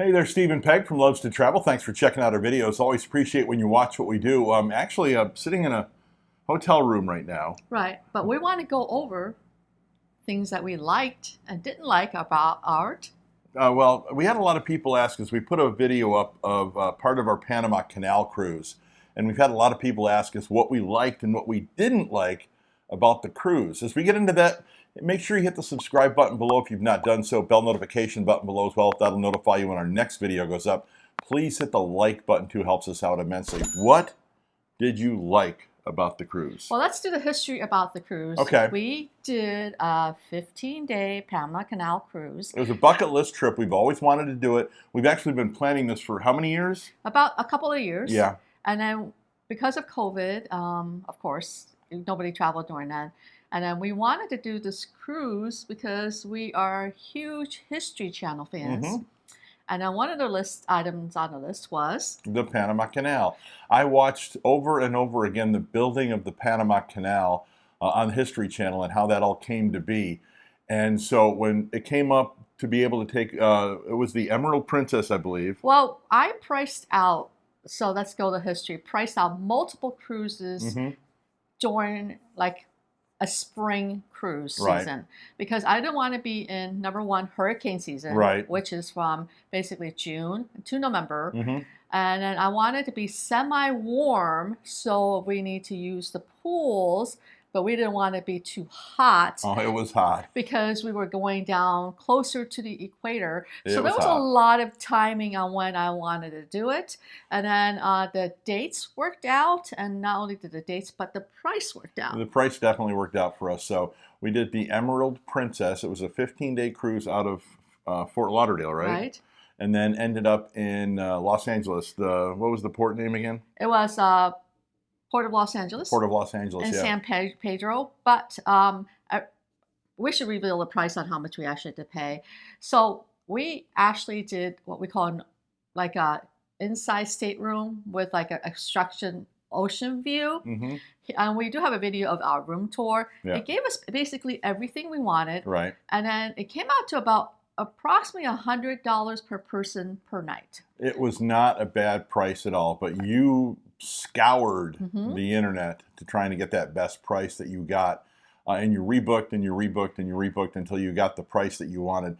Hey there, Steve and Peg from Loves to Travel. Thanks for checking out our videos. Always appreciate when you watch what we do. I'm sitting in a hotel room right now. Right, but we want to go over things that we liked and didn't like about art. Well, we had a lot of people ask us. We put a video up of part of our Panama Canal cruise, and we've had a lot of people ask us what we liked and what we didn't like about the cruise. As we get into that, make sure you hit the subscribe button below if you've not done so. Bell notification button below as well. That'll notify you when our next video goes up. Please hit the like button too. Helps us out immensely. What did you like about the cruise? Well, let's do the history about the cruise. Okay. We did a 15-day Panama Canal cruise. It was a bucket list trip. We've always wanted to do it. We've actually been planning this for how many years? About a couple of years. Yeah. And then because of COVID, of course, nobody traveled during that. And then we wanted to do this cruise because we are huge History Channel fans. Mm-hmm. And then one of the list items on the list was the Panama Canal. I watched over and over again the building of the Panama Canal on the History Channel and how that all came to be. And so when it came up to be able to take, it was the Emerald Princess, I believe. Well, I priced out, so let's go to history, priced out multiple cruises during like a spring cruise season, because I didn't want to be in, number one, hurricane season, which is from basically June to November. And then I wanted to be semi-warm, so we need to use the pools, but we didn't want to be too hot. Oh, it was hot. Because we were going down closer to the equator. So there was hot. a lot of timing on when I wanted to do it. And then the dates worked out. And not only did the dates, but the price worked out. The price definitely worked out for us. So we did the Emerald Princess. It was a 15-day cruise out of Fort Lauderdale, right? Right. And then ended up in Los Angeles. What was the port name again? It was Port of Los Angeles. Port of Los Angeles, and yeah. San Pedro. But we should reveal the price on how much we actually had to pay. So we actually did what we call like a inside stateroom with like a construction ocean view. And we do have a video of our room tour. Yeah. It gave us basically everything we wanted. Right. And then it came out to about approximately $100 per person per night. It was not a bad price at all, but you scoured the internet to trying to get that best price that you got, and you rebooked and you rebooked and you rebooked until you got the price that you wanted.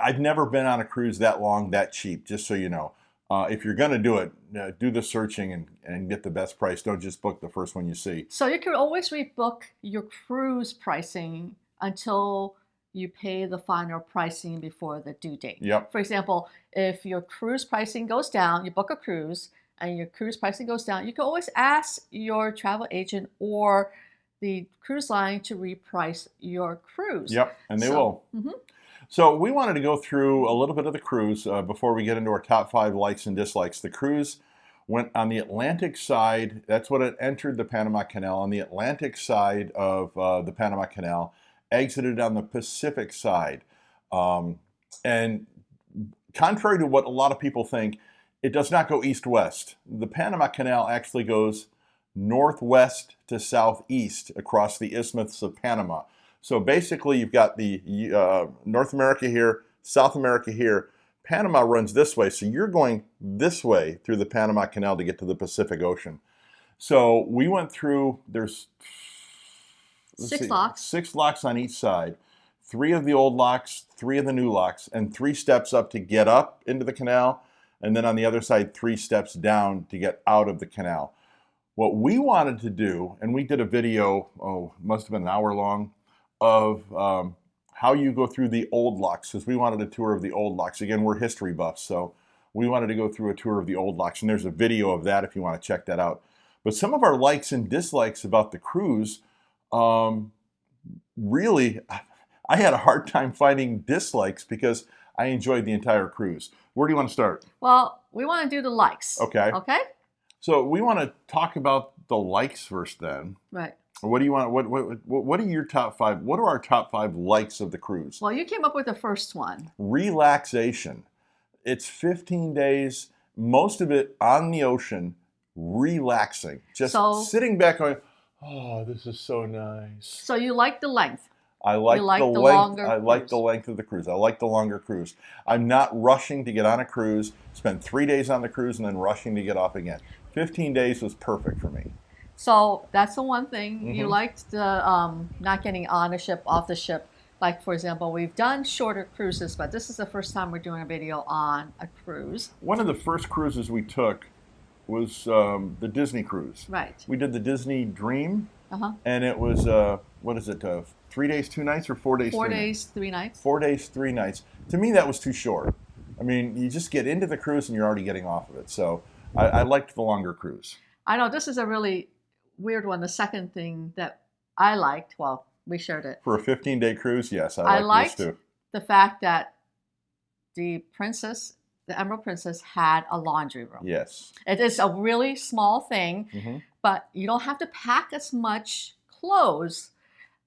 I've never been on a cruise that long, that cheap, just so you know. If you're going to do it, do the searching and get the best price. Don't just book the first one you see. So you can always rebook your cruise pricing until you pay the final pricing before the due date. Yep. For example, if your cruise pricing goes down, you book a cruise, and your cruise pricing goes down, you can always ask your travel agent or the cruise line to reprice your cruise. Yep, and they will. So we wanted to go through a little bit of the cruise before we get into our top 5 likes and dislikes. The cruise went on the Atlantic side. That's what it entered the Panama Canal, on the Atlantic side of the Panama Canal, exited on the Pacific side. And contrary to what a lot of people think, it does not go east-west. The Panama Canal actually goes northwest to southeast across the Isthmus of Panama. So basically you've got the North America here, South America here. Panama runs this way, so you're going this way through the Panama Canal to get to the Pacific Ocean. So we went through, there's 6 locks. 6 locks on each side. 3 of the old locks, 3 of the new locks, and 3 steps up to get up into the canal. And then on the other side, 3 steps down to get out of the canal. What we wanted to do, and we did a video, must have been an hour long, of how you go through the old locks, because we wanted a tour of the old locks. Again, we're history buffs, so we wanted to go through a tour of the old locks, and there's a video of that if you want to check that out. But some of our likes and dislikes about the cruise, really, I had a hard time finding dislikes because I enjoyed the entire cruise. Where do you want to start? Well, we want to do the likes. Okay. Okay? So we want to talk about the likes first then. Right. What do you want? What are your top 5? What are our top 5 likes of the cruise? Well, you came up with the first one. Relaxation. It's 15 days, most of it on the ocean, relaxing. Just sitting back going, oh, this is so nice. So you like the length? I like You the like the length. longer I like the cruise. length of the cruise. I like the longer cruise. I'm not rushing to get on a cruise, spend 3 days on the cruise, and then rushing to get off again. 15 days was perfect for me. So that's the one thing you Hmm. liked, the not getting on a ship, off the ship. Like for example, we've done shorter cruises, but this is the first time we're doing a video on a cruise. One of the first cruises we took was the Disney cruise. Right. We did the Disney Dream, Uh-huh. and it was what is it? 3 days, 2 nights, or 4 days, Four 3 nights? days, 3 nights. 4 days, 3 nights. To me, that was too short. I mean, you just get into the cruise and you're already getting off of it. So I liked the longer cruise. I know this is a really weird one. The second thing that I liked, well, we shared it. For a 15-day cruise, yes, I I liked this liked too. the fact that the Emerald Princess had a laundry room. Yes. It is a really small thing, Hmm. but you don't have to pack as much clothes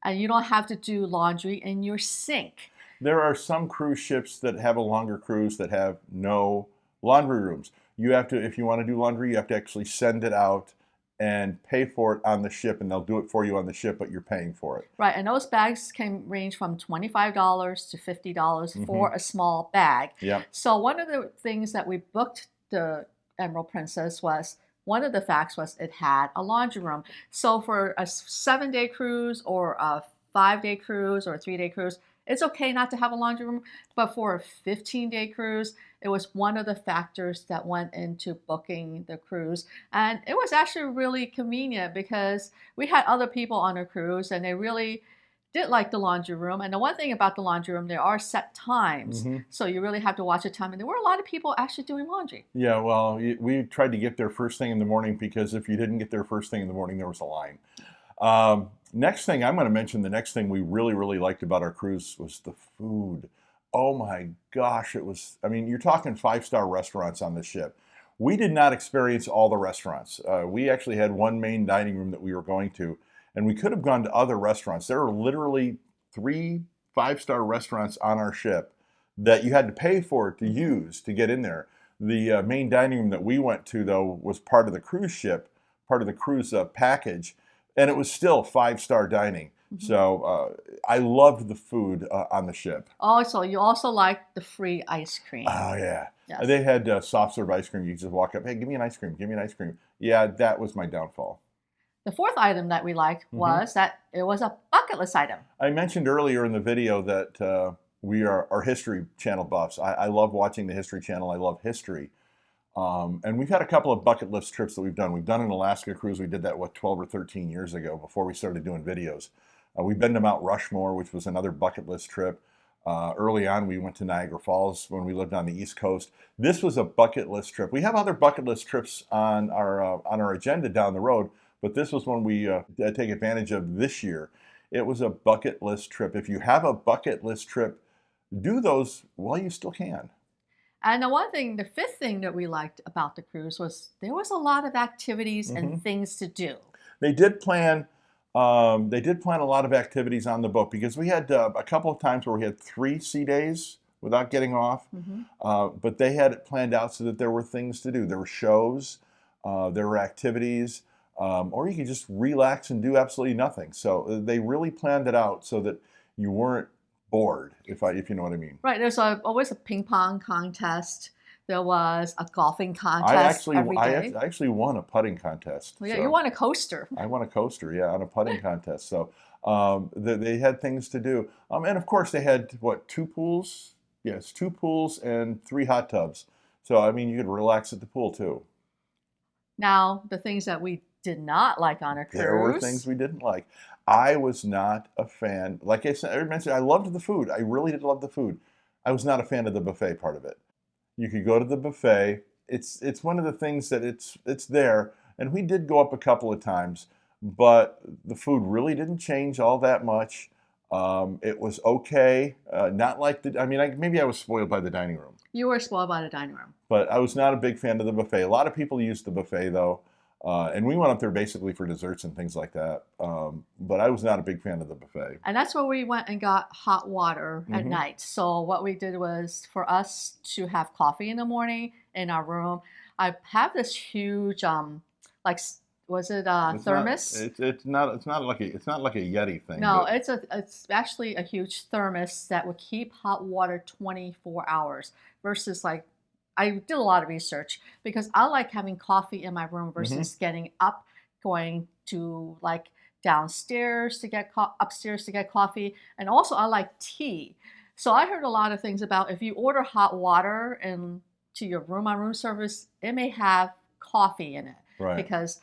and you don't have to do laundry in your sink. There are some cruise ships that have a longer cruise that have no laundry rooms. You have to, if you want to do laundry, you have to actually send it out and pay for it on the ship, and they'll do it for you on the ship, but you're paying for it. Right, and those bags can range from $25 to $50 for a small bag. Yep. So one of the things that we booked the Emerald Princess was, one of the facts was it had a laundry room. So for a 7-day cruise or a 5-day cruise or a 3-day cruise, it's okay not to have a laundry room, but for a 15-day cruise, it was one of the factors that went into booking the cruise. And it was actually really convenient because we had other people on a cruise and they really did like the laundry room. And the one thing about the laundry room, there are set times. Hmm. So you really have to watch the time. And there were a lot of people actually doing laundry. Yeah, well, we tried to get there first thing in the morning because if you didn't get there first thing in the morning, there was a line. Next thing I'm going to mention, the next thing we really, really liked about our cruise was the food. Oh my gosh, it was, I mean, you're talking 5-star restaurants on the ship. We did not experience all the restaurants. We actually had one main dining room that we were going to, and we could have gone to other restaurants. There are literally 3 5-star restaurants on our ship that you had to pay for to use to get in there. The main dining room that we went to, though, was part of the cruise ship, part of the cruise package, and it was still 5-star dining. So I loved the food on the ship. Also, you also liked the free ice cream. Oh yeah, Yes. they had soft serve ice cream. You just walk up, hey, give me an ice cream, give me an ice cream. Yeah, that was my downfall. The fourth item that we liked was that it was a bucket list item. I mentioned earlier in the video that we are History Channel buffs. I love watching the History Channel. I love history. And we've had a couple of bucket list trips that we've done. We've done an Alaska cruise. We did that, 12 or 13 years ago before we started doing videos. We've been to Mount Rushmore, which was another bucket list trip. Early on, we went to Niagara Falls when we lived on the East Coast. This was a bucket list trip. We have other bucket list trips on our agenda down the road, but this was one we take advantage of this year. It was a bucket list trip. If you have a bucket list trip, do those while you still can. And the fifth thing that we liked about the cruise was there was a lot of activities and things to do. They did plan a lot of activities on the boat because we had a couple of times where we had 3 sea days without getting off. But they had it planned out so that there were things to do. There were shows, there were activities, or you could just relax and do absolutely nothing. So they really planned it out so that you weren't bored, if you know what I mean. Right. There's always a ping pong contest. There was a golfing contest every day. I actually won a putting contest. Well, yeah, so you won a coaster. I won a coaster, yeah, on a putting contest. So they had things to do. And of course, they had, 2 pools? Yes, 2 pools and 3 hot tubs. So, I mean, you could relax at the pool, too. Now, the things that we did not like on a cruise. There were things we didn't like. I was not a fan. Like I mentioned, I loved the food. I really did love the food. I was not a fan of the buffet part of it. You could go to the buffet. It's one of the things that it's there. And we did go up a couple of times, but the food really didn't change all that much. It was okay. Not like maybe I was spoiled by the dining room. You were spoiled by the dining room. But I was not a big fan of the buffet. A lot of people used the buffet, though. And we went up there basically for desserts and things like that. But I was not a big fan of the buffet. And that's where we went and got hot water at night. So what we did was for us to have coffee in the morning in our room. I have this huge, it was it It's not. thermos? It's not. It's not like a. It's not like a Yeti thing. No, But it's actually a huge thermos that would keep hot water 24 hours versus like I did a lot of research because I like having coffee in my room hmm versus getting up, going to like downstairs to get upstairs to get coffee, and also I like tea. So I heard a lot of things about if you order hot water and to your room on room service, it may have coffee in it right. because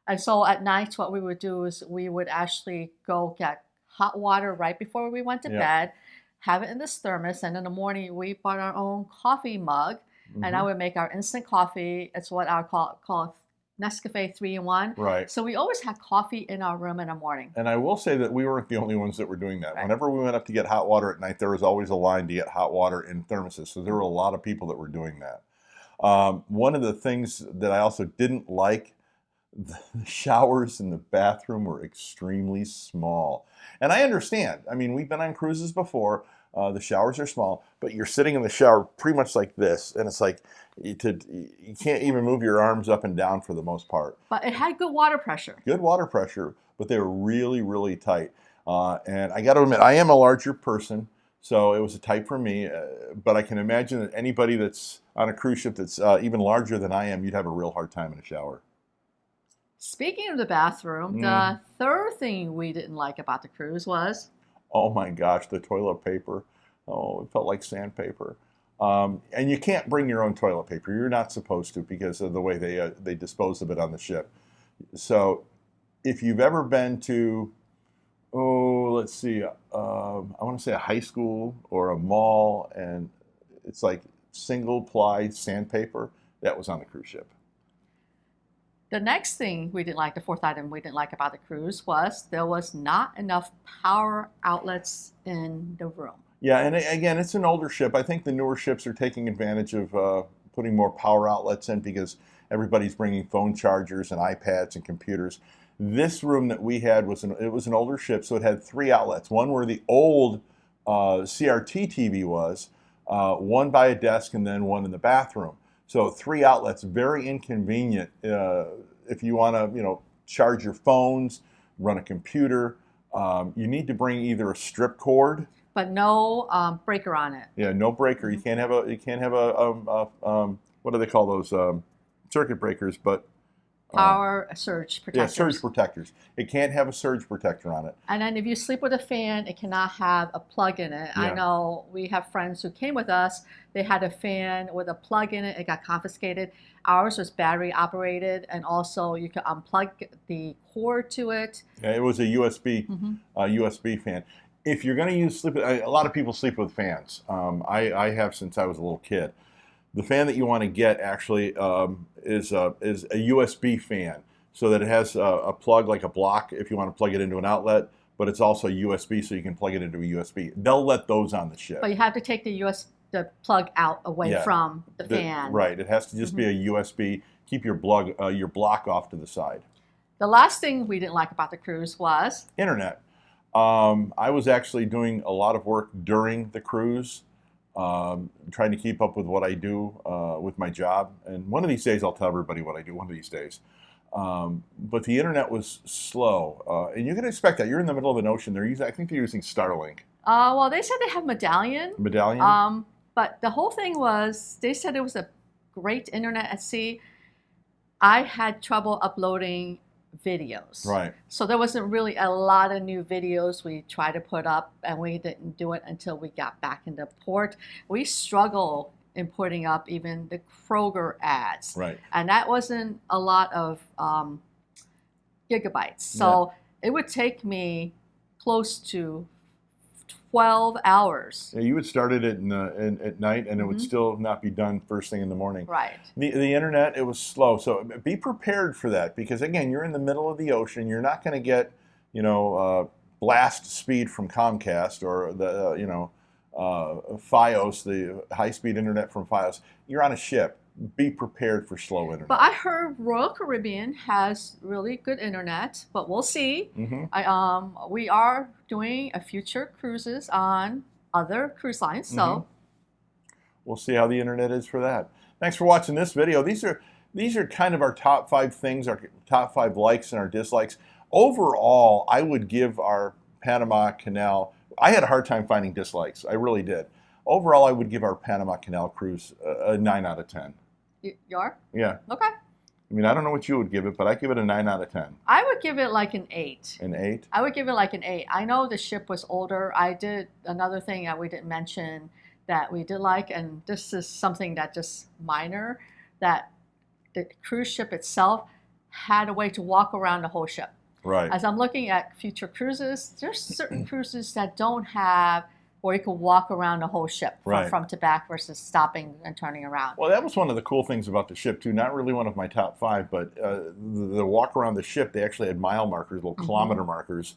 and so at night, what we would do is we would actually go get hot water right before we went to Yep. bed, have it in this thermos, and in the morning we bought our own coffee mug, and I hmm would make our instant coffee. It's what I call Nescafe 3-in-1. Right. So we always had coffee in our room in the morning. And I will say that we weren't the only ones that were doing that. Right. Whenever we went up to get hot water at night, there was always a line to get hot water in thermoses. So there were a lot of people that were doing that. One of the things that I also didn't like, the showers in the bathroom were extremely small. And I understand. I mean, we've been on cruises before. The showers are small, but you're sitting in the shower pretty much like this, and it's like you can't even move your arms up and down for the most part. But it had good water pressure. Good water pressure, but they were really, really tight. And I got to admit, I am a larger person, so it was tight for me. But I can imagine that anybody that's on a cruise ship that's even larger than I am, you'd have a real hard time in a shower. Speaking of the bathroom, the third thing we didn't like about the cruise was Oh my gosh, the toilet paper. Oh, it felt like sandpaper. And you can't bring your own toilet paper. You're not supposed to because of the way they dispose of it on the ship. So if you've ever been to, oh, let's see, I want to say a high school or a mall, and it's like single ply sandpaper, that was on the cruise ship. the next thing we didn't like, the fourth item we didn't like about the cruise was there was not enough power outlets in the room. Yeah, and again, it's an older ship. I think the newer ships are taking advantage of putting more power outlets in because everybody's bringing phone chargers and iPads and computers. This room that we had was an older ship, so it had three outlets. One where the old CRT TV was, one by a desk, and then one in the bathroom. So three outlets, very inconvenient if you want to, charge your phones, run a computer. You need to bring either a strip cord, but no breaker on it. yeah, no breaker. You can't have a what do they call those circuit breakers? But Power surge yeah, protectors. surge protectors. It can't have a surge protector on it. And then if you sleep with a fan, it cannot have a plug in it. Yeah. I know we have friends who came with us. They had a fan with a plug in it. It got confiscated. Ours was battery operated, and also you could unplug the cord to it. Yeah, it was a USB fan. If you're going to use a lot of people sleep with fans. I have since I was a little kid. The fan that you want to get actually is a USB fan, so that it has a plug like a block if you want to plug it into an outlet, but it's also USB, so you can plug it into a USB. They'll let those on the ship. But you have to take the plug out away Yeah. from the fan. Right. It has to just be a USB. Keep your block off to the side. The last thing we didn't like about the cruise was Internet. I was actually doing a lot of work during the cruise, trying to keep up with what I do with my job. And one of these days, I'll tell everybody what I do one of these days. But the internet was slow. And you can expect that. You're in the middle of an ocean. I think they're using Starlink. well, they said they have Medallion. Medallion? But the whole thing was, they said it was a great internet at sea. I had trouble uploading videos. Right. So there wasn't really a lot of new videos we tried to put up, and we didn't do it until we got back into port. We struggle in putting up even the Kroger ads. Right. And that wasn't a lot of gigabytes. So it would take me close to 12 hours. Yeah, you would start it at night, and it would still not be done first thing in the morning. Right. The internet, it was slow. So be prepared for that, because again, you're in the middle of the ocean. You're not going to get, blast speed from Comcast or the Fios, the high-speed internet from Fios. You're on a ship. Be prepared for slow internet. But I heard Royal Caribbean has really good internet, but we'll see. We are doing a future cruises on other cruise lines, so we'll see how the internet is for that. Thanks for watching this video. These these are kind of our top 5 things, our top 5 likes and our dislikes. Overall, I would give our Panama Canal, I had a hard time finding dislikes. I really did. Overall, I would give our Panama Canal cruise a 9 out of 10. You are? Yeah. Okay. I mean, I don't know what you would give it, but I give it a 9 out of 10. I would give it like an 8. An 8? I would give it like an 8. I know the ship was older. I did another thing that we didn't mention that we did like, and this is something that just minor, that the cruise ship itself had a way to walk around the whole ship. Right. As I'm looking at future cruises, there's certain cruises that don't have where you can walk around the whole ship from front to back versus stopping and turning around. Well, that was one of the cool things about the ship too. Not really one of my top 5, but the walk around the ship, they actually had mile markers, little kilometer markers,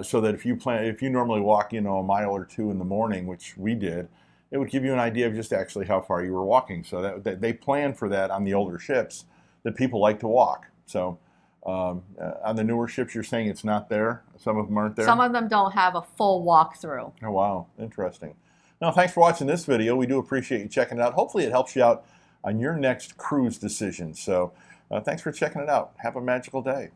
so that if you normally walk, a mile or 2 in the morning, which we did, it would give you an idea of just actually how far you were walking. So that they planned for that on the older ships, that people like to walk. So on the newer ships, you're saying it's not there? Some of them aren't there? Some of them don't have a full walkthrough. Oh, wow. Interesting. Now, thanks for watching this video. We do appreciate you checking it out. Hopefully it helps you out on your next cruise decision. So thanks for checking it out. Have a magical day.